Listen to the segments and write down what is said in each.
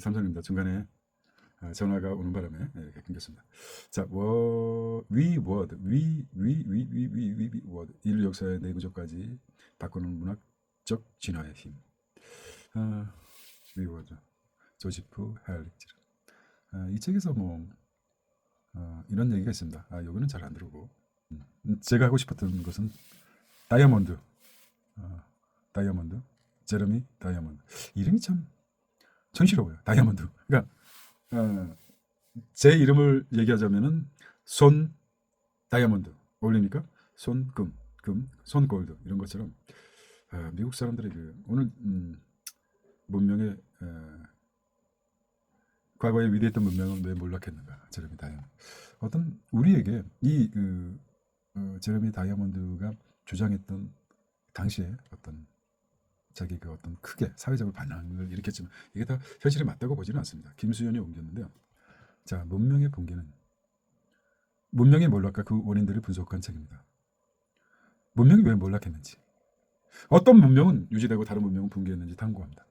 삼성입니다. 중간에 전화가 오는 바람에 이렇게 끊겼습니다. 자, 워드 인류 역사의 내구조까지 바꾸는 문학적 진화의 힘. 위워드 조지프 하일리츠. 이 책에서 뭐 이런 얘기가 있습니다. 여기는 잘 안 들어오고 제가 하고 싶었던 것은 다이아몬드, 다이아몬드, 제레미 다이아몬드. 이름이 참 정신스러워요. 다이아몬드. 그러니까 제 이름을 얘기하자면은 손 다이아몬드 어울리니까 손금, 손골드 이런 것처럼 미국 사람들의 오늘 문명의 과거에 위대했던 문명은 왜 몰락했는가? 제레미 다이아몬드. 어떤 우리에게 이 제레미 다이아몬드가 주장했던 당시에 어떤 자기 어떤 크게 사회적으로 반향을 일으켰지만 이게 다 현실에 맞다고 보지는 않습니다. 김수현이 옮겼는데요. 자, 문명의 붕괴는 문명의 몰락과 그 원인들을 분석한 책입니다. 문명이 왜 몰락했는지, 어떤 문명은 유지되고 다른 문명은 붕괴했는지 탐구합니다.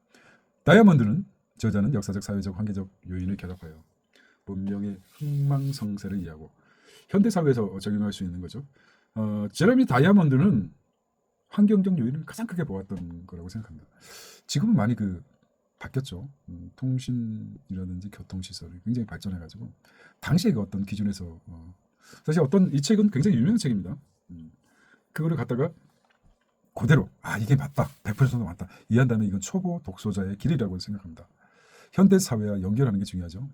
다이아몬드는 저자는 역사적, 사회적, 환경적 요인을 결합하여 문명의 흥망성쇠를 이해하고 현대 사회에서 적용할 수 있는 거죠. 제레미 다이아몬드는 환경적 요인을 가장 크게 보았던 거라고 생각합니다. 지금은 많이 바뀌었죠. 통신이라든지 교통시설이 굉장히 발전해가지고 당시의 어떤 기준에서 사실 이 책은 굉장히 유명한 책입니다. 그거를 갖다가 그대로 이게 맞다, 100% 맞다 이해한다면 이건 초보 독서자의 길이라고 생각합니다. 현대 사회와 연결하는 게 중요하죠.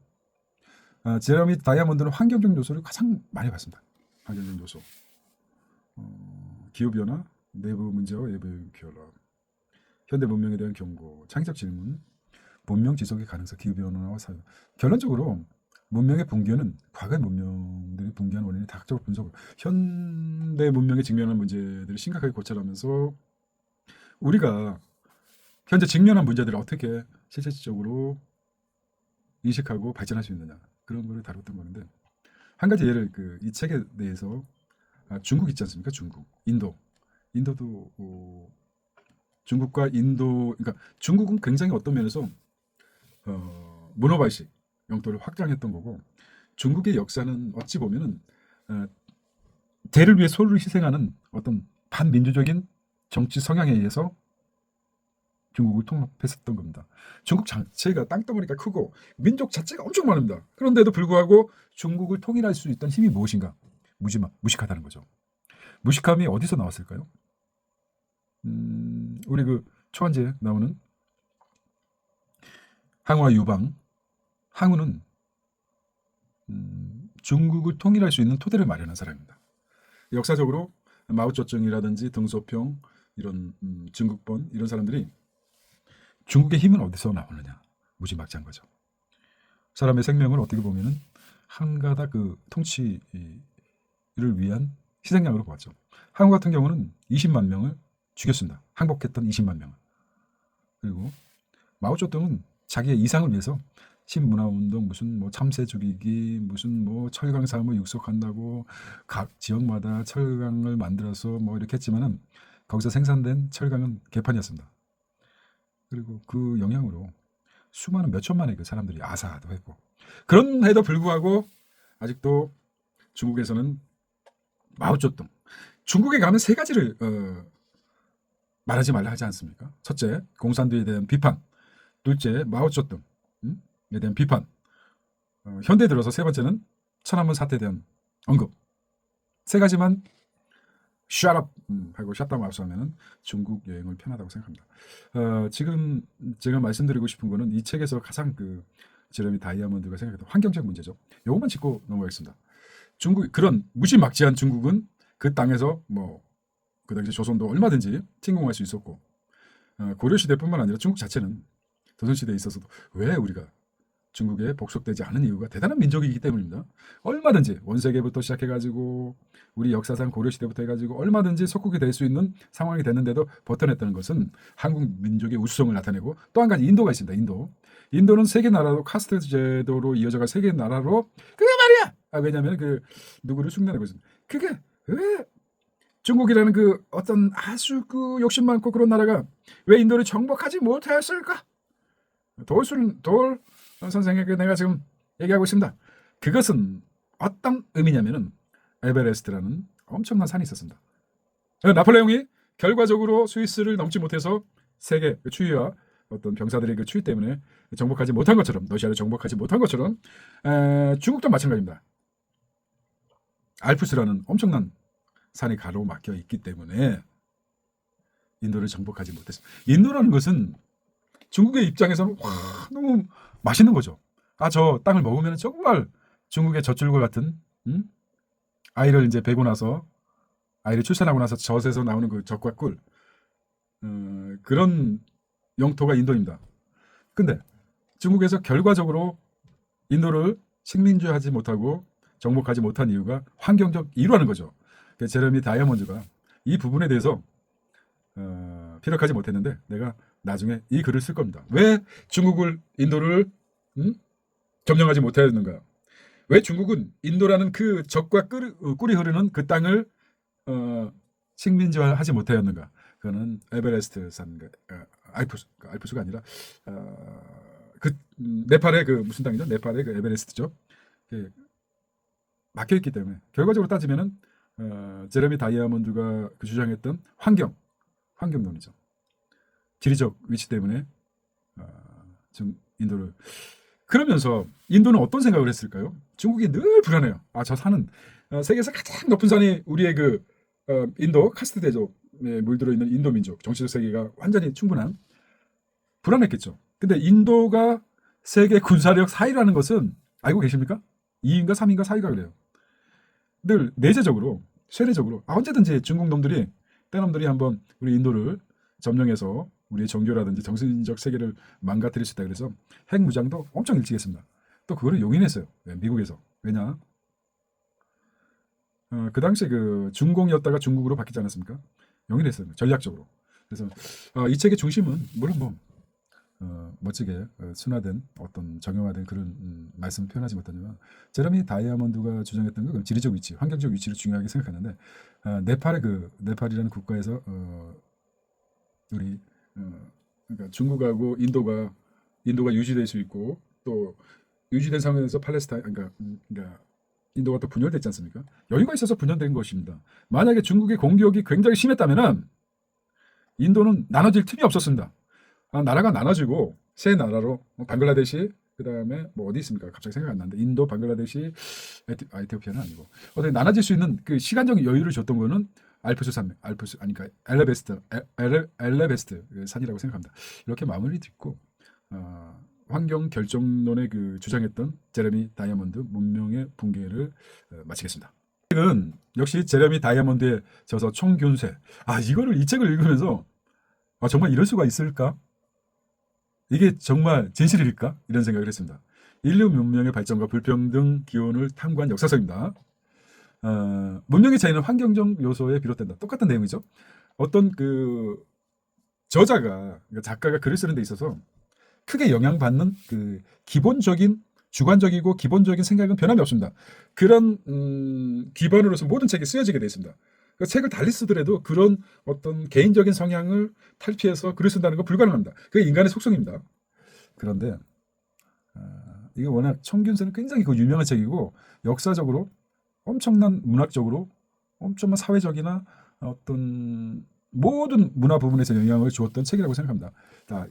제레미 다이아몬드는 환경적 요소를 가장 많이 봤습니다. 환경적 요소, 기후변화, 내부 문제와 외부 결합, 현대 문명에 대한 경고, 창의적 질문, 문명 지속의 가능성, 기후변화와 사회. 결론적으로 문명의 붕괴는 과거의 문명들이 붕괴한 원인을 다각적으로 분석을, 현대 문명에 직면한 문제들을 심각하게 고찰하면서 우리가 현재 직면한 문제들을 어떻게 실질적으로 인식하고 발전할 수 있느냐, 그런 거를 다뤘던 건데, 한 가지 예를 이 책에 대해서 중국 있지 않습니까? 중국, 인도도 중국과 인도, 그러니까 중국은 굉장히 어떤 면에서 문어발식 영토를 확장했던 거고, 중국의 역사는 어찌 보면은 대를 위해 소를 희생하는 어떤 반민주적인 정치 성향에 의해서 중국을 통합했었던 겁니다. 중국 자체가 땅덩어리가 크고 민족 자체가 엄청 많습니다. 그런데도 불구하고 중국을 통일할 수 있던 힘이 무엇인가? 무식하다는 거죠. 무식함이 어디서 나왔을까요? 우리 초한지에 나오는 항우와 유방. 항우는 중국을 통일할 수 있는 토대를 마련한 사람입니다. 역사적으로 마오쩌둥이라든지 등소평, 이런 증국본, 이런 사람들이 중국의 힘은 어디서 나오느냐, 무지막지한 거죠. 사람의 생명을 어떻게 보면은 한 가닥 통치를 위한 희생양으로 보았죠. 항우 같은 경우는 20만 명을 죽였습니다. 항복했던 20만 명을. 그리고 마오쩌둥은 자기의 이상을 위해서 신문화운동, 무슨 참새 죽이기, 무슨 철강 사업을 육속한다고 각 지역마다 철강을 만들어서 이렇게 했지만은 거기서 생산된 철강은 개판이었습니다. 그리고 그 영향으로 수많은 몇 천만의 사람들이 아사도 했고, 그런 해도 불구하고 아직도 중국에서는 마오쩌둥, 중국에 가면 세 가지를 말하지 말라 하지 않습니까? 첫째, 공산주의에 대한 비판. 둘째, 마오쩌둥에 대한 비판. 현대 들어서 세 번째는 천안문 사태에 대한 언급. 세 가지만 shut up 하고 샷다운 하면 중국 여행을 편하다고 생각합니다. 지금 제가 말씀드리고 싶은 거는 이 책에서 가장 제레미 다이아몬드가 생각했던 환경적 문제죠. 요것만 짚고 넘어가겠습니다. 중국, 그런 무지막지한 중국은 그 땅에서 그 당시 조선도 얼마든지 침공할 수 있었고, 고려시대뿐만 아니라 중국 자체는 조선시대에 있어서도 왜 우리가 중국에 복속되지 않은 이유가 대단한 민족이기 때문입니다. 얼마든지 원세계부터 시작해가지고 우리 역사상 고려시대부터 해가지고 얼마든지 속국이 될 수 있는 상황이 됐는데도 버텨냈다는 것은 한국 민족의 우수성을 나타내고, 또 한 가지 인도가 있습니다. 인도는 세계 나라로 카스트 제도로 이어져갈 세계 나라로, 그게 말이야. 왜냐하면 누구를 흉내내고 있습니다. 그게 왜 중국이라는 어떤 아주 욕심 많고 그런 나라가 왜 인도를 정복하지 못했을까? 돌 선생에게 내가 지금 얘기하고 있습니다. 그것은 어떤 의미냐면은 에베레스트라는 엄청난 산이 있었습니다. 나폴레옹이 결과적으로 스위스를 넘지 못해서 세계 추위와 어떤 병사들의 그 추위 때문에 정복하지 못한 것처럼, 러시아를 정복하지 못한 것처럼 중국도 마찬가지입니다. 알프스라는 엄청난 산이 가로막혀 있기 때문에 인도를 정복하지 못했습니다. 인도라는 것은 중국의 입장에서는 와, 너무 맛있는 거죠. 저 땅을 먹으면 정말 중국의 젖줄과 같은 아이를 이제 베고 나서 아이를 출산하고 나서 젖에서 나오는 그 젖과 꿀 그런 영토가 인도입니다. 근데 중국에서 결과적으로 인도를 식민지하지 못하고 정복하지 못한 이유가 환경적 이유라는 거죠. 제레미 다이아몬드가 이 부분에 대해서 피력하지 못했는데 내가 나중에 이 글을 쓸 겁니다. 왜 중국을 인도를 점령하지 못했는가? 왜 중국은 인도라는 그 적과 꿀이 흐르는 그 땅을 식민지화하지 못하였는가? 그거는 에베레스트 산 알프스가 아니라 그 네팔의 그 무슨 땅이죠? 네팔의 그 에베레스트죠. 막혀 있기 때문에 결과적으로 따지면은 제레미 다이아몬드가 그 주장했던 환경론이죠. 지리적 위치 때문에 지금 인도를 그러면서 인도는 어떤 생각을 했을까요? 중국이 늘 불안해요. 저 산은 세계에서 가장 높은 산이 우리의 그 인도 카스트 대족에 물들어 있는 인도 민족 정치적 세계가 완전히 충분한 불안했겠죠. 근데 인도가 세계 군사력 4위라는 것은 알고 계십니까? 2위인가 3위인가 4위가 그래요. 늘 내재적으로 쇠뇌적으로 언제든지 중국 놈들이 떼놈들이 한번 우리 인도를 점령해서 우리의 정교라든지 정신적 세계를 망가뜨릴 수 있다. 그래서 핵무장도 엄청 일찍 했습니다. 또 그거를 용인했어요. 미국에서. 왜냐? 그 당시에 그 중공이었다가 중국으로 바뀌지 않았습니까? 용인했어요. 전략적으로. 그래서 이 책의 중심은 물론 뭐 멋지게 순화된 어떤 정형화된 그런 말씀 표현하지 못하지만 제레미 다이아몬드가 주장했던 건 지리적 위치, 환경적 위치를 중요하게 생각하는데 네팔이라는 국가에서 우리 그러니까 중국하고 인도가 유지될 수 있고 또 유지된 상황에서 팔레스타인 그러니까 인도가 또 분열됐지 않습니까? 여유가 있어서 분열된 것입니다. 만약에 중국의 공격이 굉장히 심했다면은 인도는 나눠질 틈이 없었습니다. 나라가 나눠지고 세 나라로 방글라데시 그다음에 뭐 어디 있습니까? 갑자기 생각 안 나는데 인도, 방글라데시, 에티오피아는 아니고 어떻게 나눠질 수 있는 그 시간적 여유를 줬던 거는 알프스 산맥, 그러니까 엘레베스트 산이라고 생각합니다. 이렇게 마무리 짓고 환경 결정론에 그 주장했던 제레미 다이아몬드 문명의 붕괴를 마치겠습니다. 책은 역시 제레미 다이아몬드에 져서 총균세. 이거를 이 책을 읽으면서 정말 이럴 수가 있을까? 이게 정말 진실일까? 이런 생각을 했습니다. 인류 문명의 발전과 불평등 기원을 탐구한 역사서입니다. 문명의 차이는 환경적 요소에 비롯된다. 똑같은 내용이죠. 어떤 그 저자가 그러니까 작가가 글을 쓰는 데 있어서 크게 영향받는 그 기본적인 주관적이고 기본적인 생각은 변함이 없습니다. 그런 기반으로서 모든 책이 쓰여지게 되어 있습니다. 그러니까 책을 달리 쓰더라도 그런 어떤 개인적인 성향을 탈피해서 글을 쓴다는 건 불가능합니다. 그게 인간의 속성입니다. 그런데 이게 워낙 청균세는 굉장히 그 유명한 책이고 역사적으로 엄청난 문학적으로 엄청난 사회적이나 어떤 모든 문화 부분에서 영향을 주었던 책이라고 생각합니다.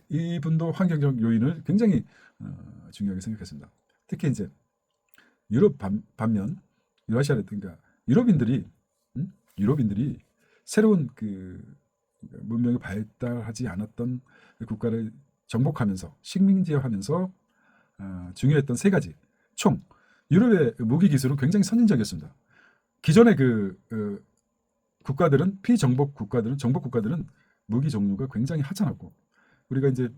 이분도 환경적 요인을 굉장히 중요하게 생각했습니다. 특히 이제 유럽 반면 유라시아라든가 유럽인들이 새로운 그 문명이 발달하지 않았던 국가를 정복하면서 식민지화하면서 중요했던 세 가지 유럽의 무기 기술은 굉장히 선진적이었습니다. 기존의 국가들은 정복 국가들은 무기 종류가 굉장히 하찮았고 우리가 이제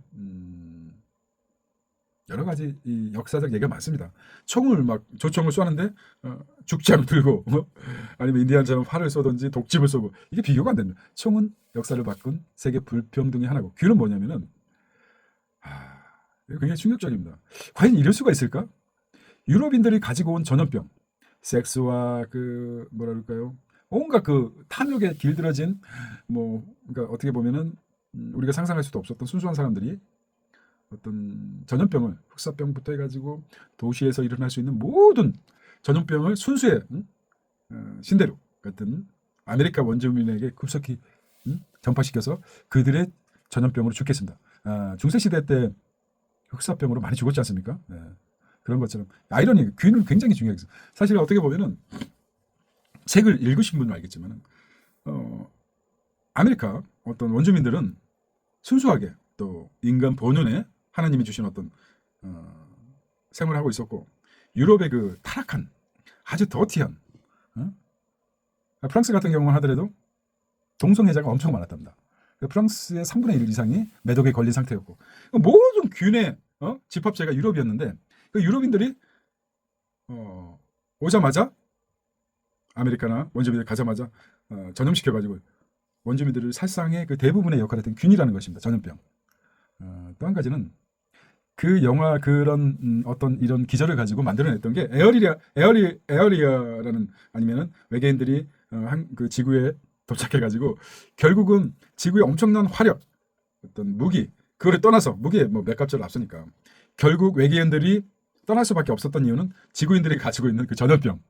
여러 가지 이 역사적 얘기가 많습니다. 조총을 쏘는데 죽지 않고 들고 아니면 인디안처럼 활을 쏘든지 독집을 쏘고 이게 비교가 안 됩니다. 총은 역사를 바꾼 세계 불평등의 하나고 귀는 뭐냐면은 이거 굉장히 충격적입니다. 과연 이럴 수가 있을까? 유럽인들이 가지고 온 전염병, 섹스와 그 뭐라 그럴까요? 온갖 그 탐욕에 길들여진 그러니까 어떻게 보면은 우리가 상상할 수도 없었던 순수한 사람들이 어떤 전염병을 흑사병부터 해가지고 도시에서 일어날 수 있는 모든 전염병을 순수의 신대륙 같은 아메리카 원주민에게 급속히 전파시켜서 그들의 전염병으로 죽겠습니다. 중세 시대 때 흑사병으로 많이 죽었지 않습니까? 네. 그런 것처럼 아이러니 귀는 굉장히 중요하겠어요. 사실 어떻게 보면은 책을 읽으신 분은 알겠지만 아메리카 어떤 원주민들은 순수하게 또 인간 본연의 하나님이 주신 어떤 생활을 하고 있었고 유럽의 그 타락한 아주 더티한 프랑스 같은 경우만 하더라도 동성애자가 엄청 많았답니다. 프랑스의 3분의 1 이상이 매독에 걸린 상태였고 모든 균의 집합체가 유럽이었는데 그 유럽인들이 오자마자 아메리카나 원주민들 가자마자 전염시켜가지고 원주민들을 살상의 그 대부분의 역할을 했던 균이라는 것입니다. 전염병. 또 한 가지는 그 영화 그런 어떤 이런 기절을 가지고 만들어냈던 게 에어리아라는 아니면은 외계인들이 그 지구에 도착해가지고 결국은 지구의 엄청난 화력 어떤 무기 그거를 떠나서 무기에 뭐 몇 값을 앞서니까 결국 외계인들이 떠날 수밖에 없었던 이유는 지구인들이 가지고 있는 그 전염병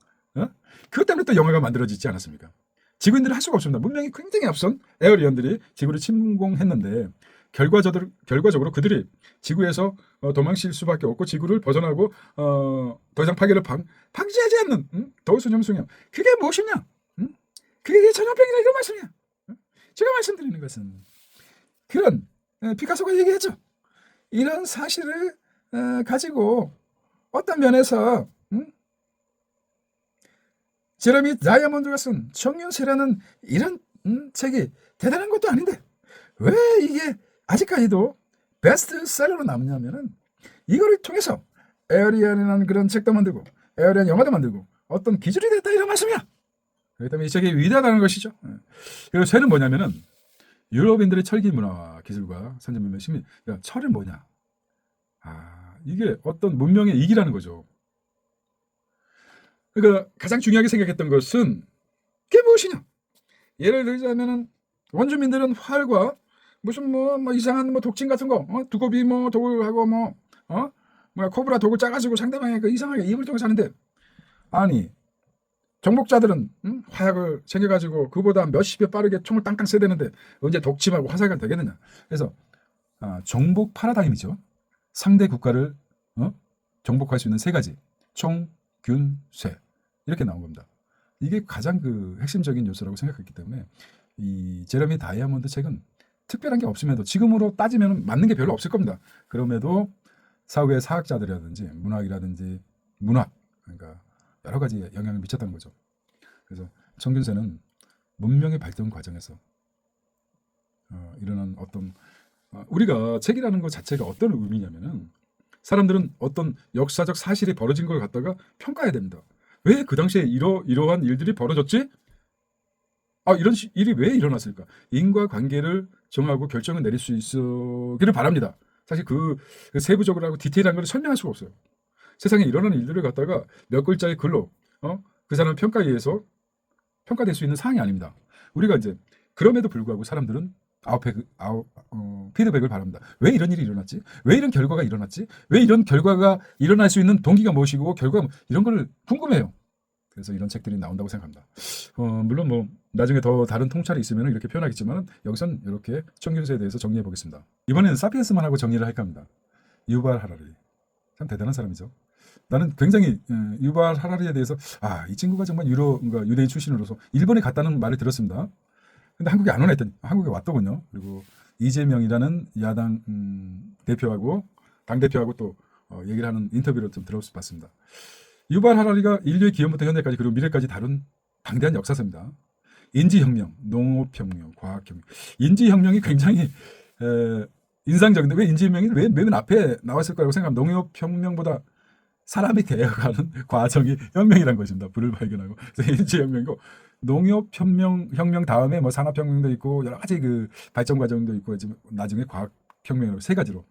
그것 때문에 또 영화가 만들어지지 않았습니까? 지구인들은 할 수가 없습니다. 문명이 굉장히 앞선 에어리언들이 지구를 침공했는데 결과적으로 그들이 지구에서 도망칠 수밖에 없고 지구를 벗어나고 더 이상 파괴를 방지하지 않는 더우수염 그게 무엇이냐? 그게 전염병이다 이런 말씀이야. 제가 말씀드리는 것은 그런 피카소가 얘기했죠. 이런 사실을 가지고 어떤 면에서 제레미 다이아몬드가 쓴 청윤세라는 이런 책이 대단한 것도 아닌데 왜 이게 아직까지도 베스트셀러로 남냐면은 이거를 통해서 에어리언이라는 그런 책도 만들고 에어리언 영화도 만들고 어떤 기술이 됐다 이런 말씀이야. 그렇기 때문에 이 책이 위대하다는 것이죠. 그리고 쇠는 뭐냐면은 유럽인들의 철기 문화와 기술과 선진 문명 심리 그러니까 철은 뭐냐? 이게 어떤 문명의 이기라는 거죠. 그러니까 가장 중요하게 생각했던 것은 그게 무엇이냐? 예를 들자면은 원주민들은 활과 무슨 뭐 이상한 독침 같은 거, 두꺼비 독을 하고 코브라 독을 짜가지고 상대방의 그 이상하게 입을 통해서 하는데 아니 정복자들은 화약을 챙겨가지고 그보다 몇십 배 빠르게 총을 땅땅 쏘야 되는데 언제 독침하고 화살이 되겠느냐? 그래서 정복 파라다임이죠. 상대 국가를 정복할 수 있는 세 가지 총, 균, 쇠 이렇게 나온 겁니다. 이게 가장 그 핵심적인 요소라고 생각했기 때문에 이 제레미 다이아몬드 책은 특별한 게 없음에도 지금으로 따지면 맞는 게 별로 없을 겁니다. 그럼에도 사후의 사학자들이라든지 문학이라든지 문학 그러니까 여러 가지 영향을 미쳤다는 거죠. 그래서 청균세는 문명의 발전 과정에서 일어난 어떤 우리가 책이라는 것 자체가 어떤 의미냐면은 사람들은 어떤 역사적 사실이 벌어진 걸 갖다가 평가해야 됩니다. 왜 그 당시에 이러한 일들이 벌어졌지? 이런 일이 왜 일어났을까? 인과관계를 정하고 결정을 내릴 수 있기를 바랍니다. 사실 그 세부적으로 하고 디테일한 걸 설명할 수가 없어요. 세상에 일어나는 일들을 갖다가 몇 글자의 글로 그 사람 평가에 의해서 평가될 수 있는 사항이 아닙니다. 우리가 이제 그럼에도 불구하고 사람들은 피드백을 바랍니다. 왜 이런 일이 일어났지? 왜 이런 결과가 일어났지? 왜 이런 결과가 일어날 수 있는 동기가 무엇이고 결과 이런 걸 궁금해요. 그래서 이런 책들이 나온다고 생각합니다. 물론 나중에 더 다른 통찰이 있으면 이렇게 표현하겠지만 여기선 이렇게 청균세에 대해서 정리해 보겠습니다. 이번에는 사피엔스만 하고 정리를 할까 합니다. 유발 하라리 참 대단한 사람이죠. 나는 굉장히 유발 하라리에 대해서 이 친구가 정말 유대인 출신으로서 일본에 갔다는 말을 들었습니다. 근데 한국에 안 오나 했더니 한국에 왔더군요. 그리고 이재명이라는 야당 대표하고 당대표하고 또 얘기를 하는 인터뷰를 좀 들어봤습니다. 유발 하라리가 인류의 기원부터 현대까지 그리고 미래까지 다룬 방대한 역사서입니다. 인지혁명, 농업혁명, 과학혁명. 인지혁명이 굉장히 인상적인데 왜 인지혁명이 왜 맨 앞에 나왔을 거라고 생각하면 농업혁명보다 사람이 되어가는 과정이 혁명이라는 것입니다. 불을 발견하고. 그래서 인지혁명이고 농업혁명 다음에 산업혁명도 있고 여러 가지 그 발전 과정도 있고 나중에 과학혁명으로 세 가지로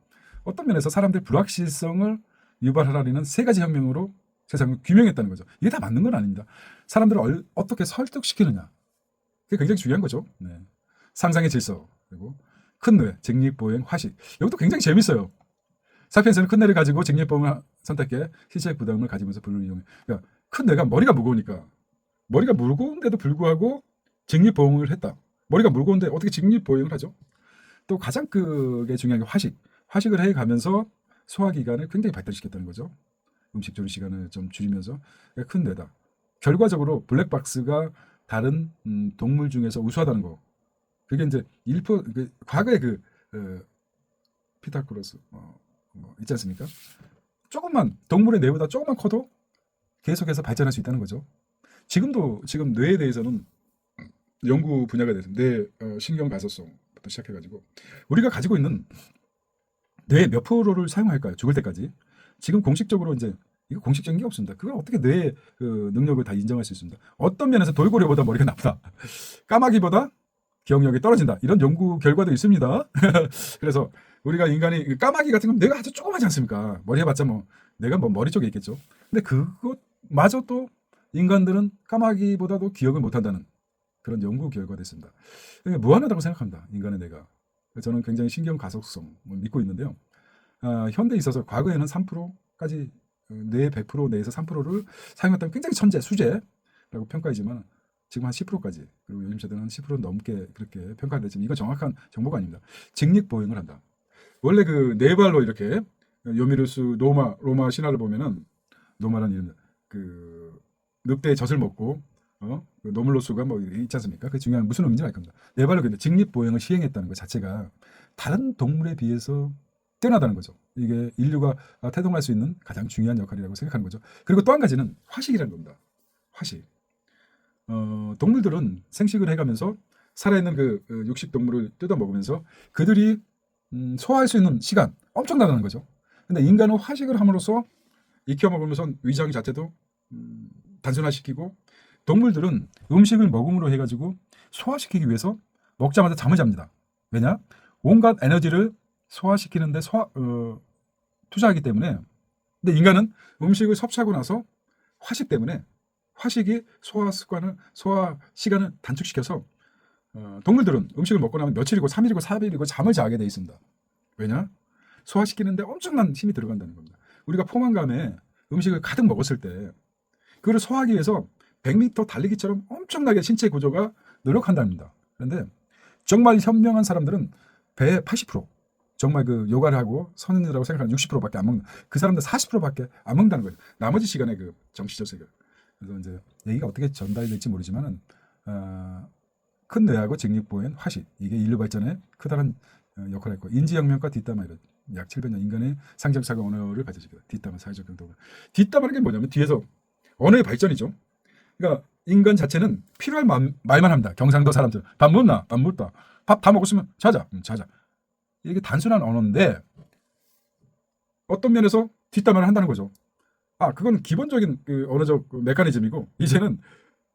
어떤 면에서 사람들의 불확실성을 유발하라리는 세 가지 혁명으로 세상을 규명했다는 거죠. 이게 다 맞는 건 아닙니다. 사람들을 어떻게 설득시키느냐. 그게 굉장히 중요한 거죠. 네. 상상의 질서 그리고 큰 뇌, 직립보행, 화식. 이것도 굉장히 재밌어요. 사피엔스는 큰 뇌를 가지고 직립보험을 선택해 시체적 부담을 가지면서 불을 이용해. 그러니까 큰 뇌가 머리가 무거우니까 머리가 무거운데도 불구하고 직립보행을 했다. 머리가 무거운데 어떻게 직립보행을 하죠? 또 가장 크게 중요한 게 화식. 화식을 해가면서 소화기관을 굉장히 발달시켰다는 거죠. 음식 조리 시간을 좀 줄이면서 그러니까 큰 뇌다. 결과적으로 블랙박스가 다른 동물 중에서 우수하다는 거. 그게 이제 1%, 과거에 피타고라스 있지 않습니까? 조금만 동물의 뇌보다 조금만 커도 계속해서 발전할 수 있다는 거죠. 지금 뇌에 대해서는 연구 분야가 돼서 뇌 신경 가소성부터 시작해가지고 우리가 가지고 있는 뇌의 몇 프로를 사용할까요? 죽을 때까지. 지금 공식적으로 이제 이거 공식적인 게 없습니다. 그걸 어떻게 뇌의 능력을 다 인정할 수 있습니다. 어떤 면에서 돌고래보다 머리가 나쁘다. 까마귀보다 기억력이 떨어진다. 이런 연구 결과도 있습니다. 그래서 우리가 인간이 까마귀 같은 건 뇌가 아주 조그마지 않습니까? 머리 해봤자 뭐 뇌가 뭐 머리 쪽에 있겠죠. 근데 그것마저도 인간들은 까마귀보다도 기억을 못한다는 그런 연구 결과도 있습니다. 무한하다고 생각합니다. 인간의 뇌가. 저는 굉장히 신경 가속성을 믿고 있는데요. 현대에 있어서 과거에는 3%까지 뇌 100% 내에서 3%를 사용했다면 굉장히 천재, 수재라고 평가하지만 지금 한 10%까지 그리고 요즘 세대는 10% 넘게 그렇게 평가되지만 이건 정확한 정보가 아닙니다. 직립보행을 한다. 원래 네 발로 이렇게 요미르스 로마 신화를 보면은 노마라는 이름 늑대의 젖을 먹고 노물로스가 뭐 있지 않습니까? 그 중요한 무슨 의미인지 알 겁니다. 네 발로 직립보행을 시행했다는 것 자체가 다른 동물에 비해서 뛰어나다는 거죠. 이게 인류가 태동할 수 있는 가장 중요한 역할이라고 생각하는 거죠. 그리고 또 한 가지는 화식이라는 겁니다. 화식. 동물들은 생식을 해가면서 살아있는 육식 동물을 뜯어 먹으면서 그들이 소화할 수 있는 시간 엄청나다는 거죠. 근데 인간은 화식을 함으로써 익혀 먹으면서 위장 자체도 단순화시키고 동물들은 음식을 먹음으로 해가지고 소화시키기 위해서 먹자마자 잠을 잡니다. 왜냐? 온갖 에너지를 소화시키는데 투자하기 때문에. 근데 인간은 음식을 섭취하고 나서 화식 때문에 화식이 소화 시간을 단축시켜서 동물들은 음식을 먹고 나면 며칠이고 3일이고 4일이고 잠을 자게 돼 있습니다. 왜냐? 소화시키는데 엄청난 힘이 들어간다는 겁니다. 우리가 포만감에 음식을 가득 먹었을 때 그걸 소화하기 위해서 100m 달리기처럼 엄청나게 신체 구조가 노력한답니다. 그런데 정말 현명한 사람들은 배의 80% 정말 요가를 하고 선인이라고 생각하는 60%밖에 안 먹는 그 사람들 40%밖에 안 먹는다는 거예요. 나머지 시간에 정치적 세계. 그래서 이제 얘기가 어떻게 전달이 될지 모르지만은 큰 뇌하고 직립보행, 화식 이게 인류 발전에 크다란 역할을 했고 인지혁명과 뒷담화 이런 약 700년 인간의 상정사고 언어를 가져주게 뒷담화 사회적 경도가 뒷담화는 게 뭐냐면 뒤에서 언어의 발전이죠. 그러니까 인간 자체는 필요할 말만 합니다. 경상도 사람들 밥 묻나? 밥 묻다. 밥 다 먹었으면 자자. 자자. 이게 단순한 언어인데 어떤 면에서 뒷담화를 한다는 거죠. 그건 기본적인 언어적 메커니즘이고 이제는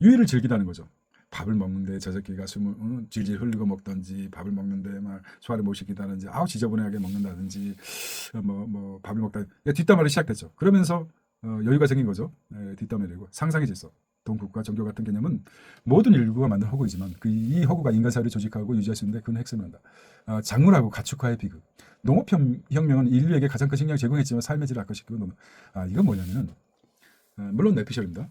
유의를 즐기다는 거죠. 밥을 먹는데 저 새끼가 숨을 질질 흘리고 먹던지 밥을 먹는데 막 소화를 못 시키다든지 지저분하게 먹는다든지 뭐 밥을 먹다 뒷담화를 시작됐죠. 그러면서 여유가 생긴 거죠. 뒷담화를 내고 상상의 질서, 동국과 종교 같은 개념은 모든 인류가 만든 허구이지만 이 허구가 인간 사회를 조직하고 유지할 수 있는데 그건 핵심을 한다. 작물하고 가축화의 비극. 농업혁명은 인류에게 가장 큰 식량을 제공했지만 삶의 질을 악화시키고 이건 뭐냐면은 물론 내피셜입니다.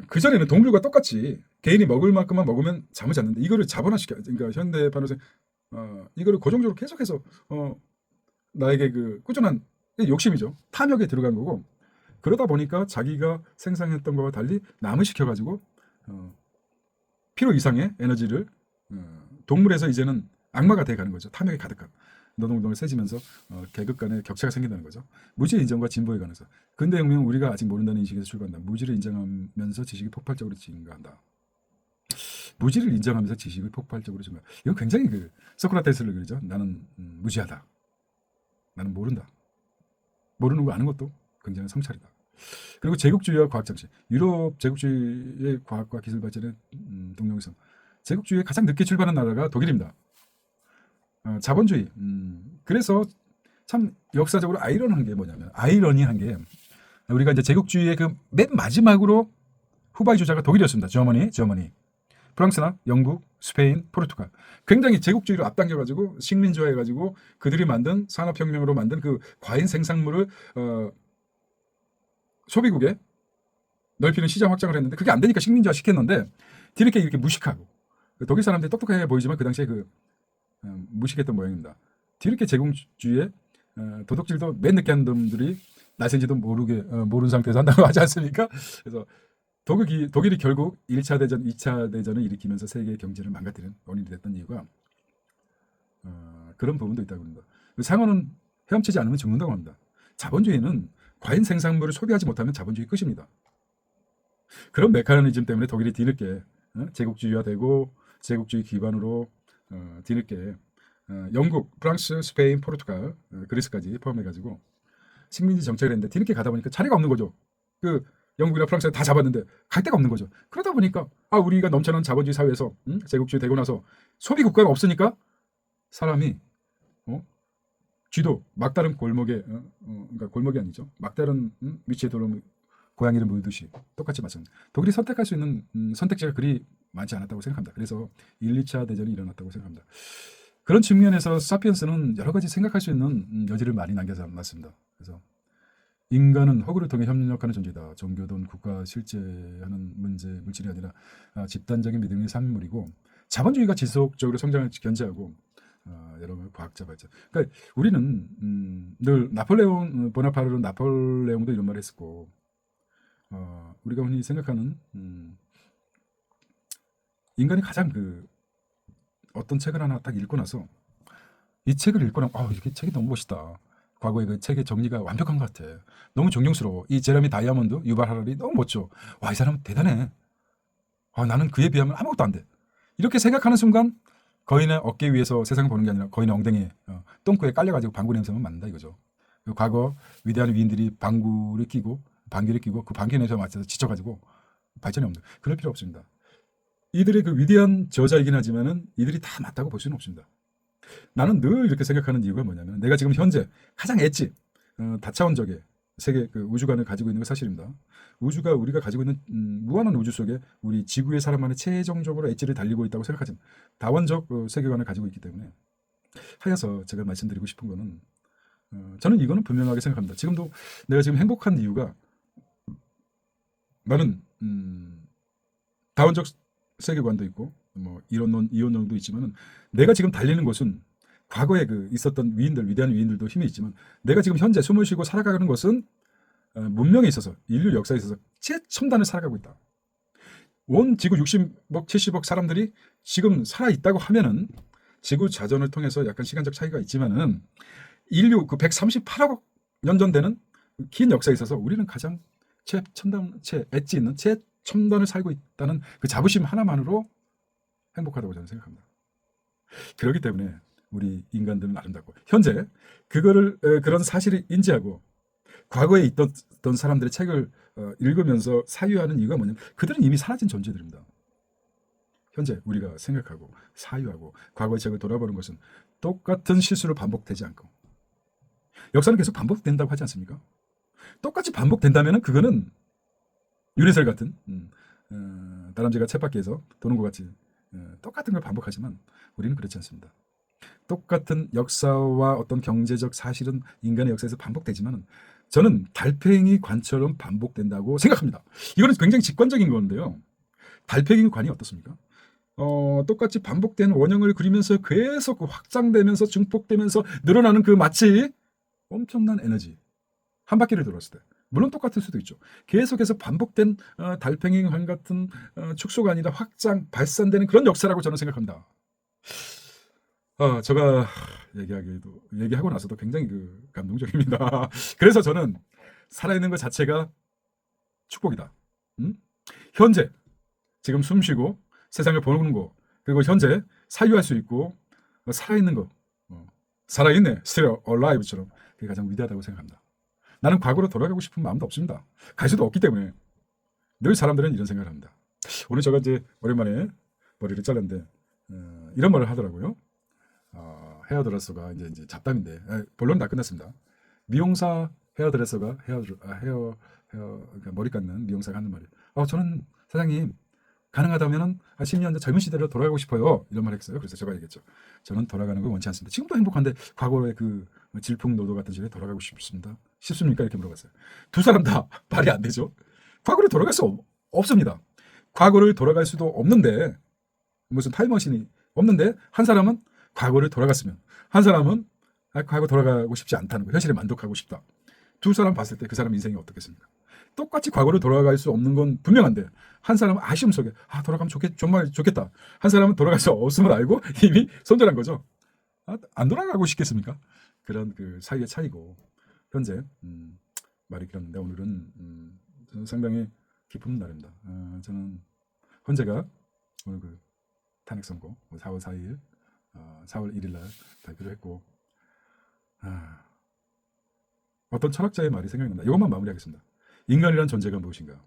그전에는 동물과 똑같이 개인이 먹을 만큼만 먹으면 잠을 잤는데 이거를 자본화시켜. 그러니까 현대 반호생 이거를 고정적으로 계속해서 나에게 꾸준한 욕심이죠. 탐욕에 들어간 거고 그러다 보니까 자기가 생산했던 것과 달리 남을 시켜가지고 필요 이상의 에너지를 동물에서 이제는 악마가 돼가는 거죠. 탐욕이 가득한 노동운동을 세지면서 계급 간의 격차가 생긴다는 거죠. 무지의 인정과 진보의 가능성. 근대혁명은 우리가 아직 모른다는 인식에서 출발한다. 무지를 인정하면서 지식이 폭발적으로 증가한다. 무지를 인정하면서 지식을 폭발적으로 증가. 이건 굉장히 소크라테스를 그러죠. 나는 무지하다. 나는 모른다. 모르는 거 아는 것도 굉장히 성찰이다. 그리고 제국주의와 과학 잠시. 유럽 제국주의의 과학과 기술 발전의 동력성. 제국주의에 가장 늦게 출발한 나라가 독일입니다. 자본주의. 그래서 참 역사적으로 아이러니한 게 뭐냐면 아이러니한 게 우리가 이제 제국주의의 맨 마지막으로 후바이 주자가 독일이었습니다. 저머니. 프랑스나 영국, 스페인, 포르투갈 굉장히 제국주의로 앞당겨가지고 식민지화해가지고 그들이 만든 산업혁명으로 만든 그 과잉 생산물을 소비국에 넓히는 시장 확장을 했는데 그게 안 되니까 식민지화 시켰는데 뒤늦게 이렇게 무식하고 독일 사람들이 똑똑해 보이지만 그 당시에 무식했던 모양입니다. 뒤늦게 제국주의에 도덕질도 맨 늦게 하는 놈들이 나선지도 모르는 상태에서 한다고 하지 않습니까? 그래서 독일이 결국 1차 대전, 2차 대전을 일으키면서 세계 경제를 망가뜨리는 원인이 됐던 이유가 그런 부분도 있다고 합니다. 상어는 헤엄치지 않으면 죽는다고 합니다. 자본주의는 과잉 생산물을 소비하지 못하면 자본주의 끝입니다. 그런 메커니즘 때문에 독일이 뒤늦게 제국주의화되고 제국주의 기반으로 뒤늦게 영국, 프랑스, 스페인, 포르투갈, 그리스까지 포함해가지고 식민지 정책을 했는데 뒤늦게 가다 보니까 자리가 없는 거죠. 그 영국이나 프랑스가 다 잡았는데 갈 데가 없는 거죠. 그러다 보니까 우리가 넘쳐난 자본주의 사회에서 제국주의 되고 나서 소비 국가가 없으니까 사람이 쥐도 막다른 골목에 그러니까 골목이 아니죠. 막다른 위치에 들어오면 고양이를 물듯이 똑같이 마찬가지. 독일이 선택할 수 있는 선택지가 그리 많지 않았다고 생각합니다. 그래서 1, 2차 대전이 일어났다고 생각합니다. 그런 측면에서 사피엔스는 여러 가지 생각할 수 있는 여지를 많이 남겨서 놨습니다. 그래서 인간은 허구를 통해 협력하는 존재다. 종교든 국가 실제하는 문제 물질이 아니라 집단적인 믿음의 산물이고 자본주의가 지속적으로 성장을 견제하고 여러 과학자 발전. 그러니까 우리는 늘 나폴레옹 보나파르트 나폴레옹도 이런 말을 했었고 우리가 흔히 생각하는 인간이 가장 어떤 책을 하나 딱 읽고 나서 이 책을 읽고 나면 이게 책이 너무 멋있다. 과거에 그 책의 정리가 완벽한 것 같아. 너무 존경스러워. 이 제레미 다이아몬드, 유발 하라리 너무 멋져. 이 사람은 대단해. 나는 그에 비하면 아무것도 안 돼. 이렇게 생각하는 순간 거인의 어깨 위에서 세상을 보는 게 아니라 거인의 엉덩이에 똥구에 깔려가지고 방구 냄새만 맡는다 이거죠. 과거 위대한 위인들이 방귀를 끼고 그 방귀 냄새에 맞춰서 지쳐가지고 발전이 없는. 그럴 필요 없습니다. 이들의 그 위대한 저자이긴 하지만은 이들이 다 맞다고 볼 수는 없습니다. 나는 늘 이렇게 생각하는 이유가 뭐냐면 내가 지금 현재 가장 엣지 다차원적의 세계 우주관을 가지고 있는 건 사실입니다. 우주가 우리가 가지고 있는 무한한 우주 속에 우리 지구의 사람만의 최종적으로 엣지를 달리고 있다고 생각하지만 다원적 세계관을 가지고 있기 때문에 하여서 제가 말씀드리고 싶은 거는 저는 이거는 분명하게 생각합니다. 지금도 내가 지금 행복한 이유가 나는 다원적 세계관도 있고 이론도 있지만은 내가 지금 달리는 곳은 과거에 있었던 위대한 위인들도 힘이 있지만 내가 지금 현재 숨을 쉬고 살아가는 것은 문명에 있어서 인류 역사에 있어서 최첨단을 살아가고 있다. 온 지구 60억 70억 사람들이 지금 살아있다고 하면은 지구 자전을 통해서 약간 시간적 차이가 있지만은 인류 138억 년 전 되는 긴 역사에 있어서 우리는 가장 엣지 있는 최첨단을 살고 있다는 그 자부심 하나만으로 행복하다고 저는 생각합니다. 그렇기 때문에 우리 인간들은 아름답고 현재 그런 사실을 인지하고 과거에 있던 사람들의 책을 읽으면서 사유하는 이유가 뭐냐면 그들은 이미 사라진 존재들입니다. 현재 우리가 생각하고 사유하고 과거의 책을 돌아보는 것은 똑같은 실수를 반복되지 않고 역사는 계속 반복된다고 하지 않습니까? 똑같이 반복된다면 그거는 유래설 같은 다람쥐가 쳇바퀴에서 도는 것 같이 똑같은 걸 반복하지만 우리는 그렇지 않습니다. 똑같은 역사와 어떤 경제적 사실은 인간의 역사에서 반복되지만 저는 달팽이 관처럼 반복된다고 생각합니다. 이거는 굉장히 직관적인 건데요. 달팽이 관이 어떻습니까? 똑같이 반복되는 원형을 그리면서 계속 확장되면서 증폭되면서 늘어나는 마치 엄청난 에너지 한 바퀴를 돌았을 때 물론 똑같을 수도 있죠. 계속해서 반복된 달팽이 관 같은 축소가 아니라 발산되는 그런 역사라고 저는 생각합니다. 제가 얘기하고 나서도 굉장히 감동적입니다. 그래서 저는 살아있는 것 자체가 축복이다. 현재 지금 숨쉬고 세상을 보는 거 그리고 현재 사유할 수 있고 살아있는 거 살아있네 still alive처럼 그게 가장 위대하다고 생각합니다. 나는 과거로 돌아가고 싶은 마음도 없습니다. 갈 수도 없기 때문에 늘 사람들은 이런 생각을 합니다. 오늘 제가 이제 오랜만에 머리를 잘랐는데 이런 말을 하더라고요. 헤어드레서가 이제 잡담인데 본론은 다 끝났습니다. 미용사 헤어드레서가 그러니까 머리 깎는 미용사가 하는 말이에요. 저는 사장님 가능하다면은 10년 전 젊은 시대로 돌아가고 싶어요. 이런 말 했어요. 그래서 제가 얘기했죠. 저는 돌아가는 걸 원치 않습니다. 지금도 행복한데 과거의 그 질풍노도 같은 시대에 돌아가고 싶습니다. 싶습니까? 이렇게 물어봤어요. 두 사람 다 말이 안 되죠. 과거로 돌아갈 수 없습니다. 과거를 돌아갈 수도 없는데 무슨 타임머신이 없는데 한 사람은 과거를 돌아갔으면 한 사람은 과거 돌아가고 싶지 않다는 거, 현실에 만족하고 싶다. 두 사람 봤을 때 그 사람 인생이 어떻겠습니까? 똑같이 과거로 돌아갈 수 없는 건 분명한데 한 사람은 아쉬움 속에 돌아가면 정말 좋겠다. 한 사람은 돌아갈 수 없음을 알고 이미 손절한 거죠. 안 돌아가고 싶겠습니까? 그런 그 사이의 차이고 현재 말이 길었는데 오늘은 저는 상당히 기쁜 날입니다. 저는 헌재가 오늘 그 탄핵 선고 4월 4일 4월 1일 날 발표를 했고 어떤 철학자의 말이 생각이 납니다. 이것만 마무리하겠습니다. 인간이란 존재가 무엇인가?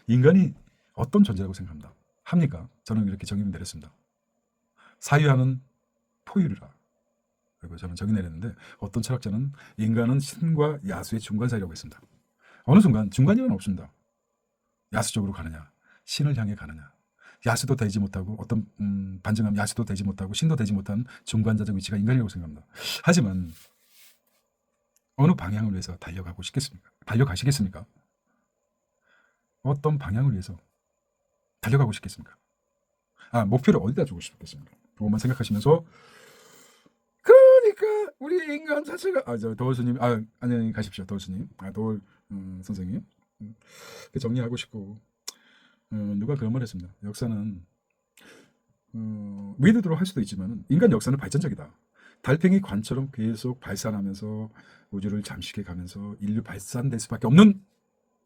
인간이 어떤 존재라고 생각합니다. 합니까? 저는 이렇게 정의를 내렸습니다. 사유하는 포유류라. 그리고 저는 정의 내렸는데 어떤 철학자는 인간은 신과 야수의 중간 사이라고 했습니다. 어느 순간 중간이란 없습니다. 야수 쪽으로 가느냐, 신을 향해 가느냐. 야수도 되지 못하고 어떤 반증하면 야수도 되지 못하고 신도 되지 못한 중간자적 위치가 인간이라고 생각합니다. 하지만 어느 방향을 위해서 달려가고 싶겠습니까? 달려가시겠습니까? 어떤 방향을 위해서 달려가고 싶겠습니까? 목표를 어디다 주고 싶겠습니까? 그것만 생각하시면서 그러니까 우리 인간 자체가 도울 스님 안녕히 가십시오. 도울 스님 도울 선생님 정리하고 싶고 누가 그런 말 했습니다. 역사는 위드로 할 수도 있지만 인간 역사는 발전적이다. 달팽이 관처럼 계속 발산하면서 우주를 잠식해 가면서 인류 발산될 수밖에 없는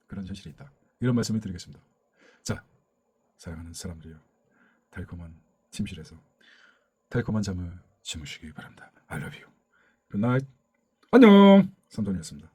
그런 현실이 있다. 이런 말씀을 드리겠습니다. 자, 사랑하는 사람들이요. 달콤한 침실에서 달콤한 잠을 주무시기 바랍니다. I love you. Good night. 안녕. 삼돈이었습니다.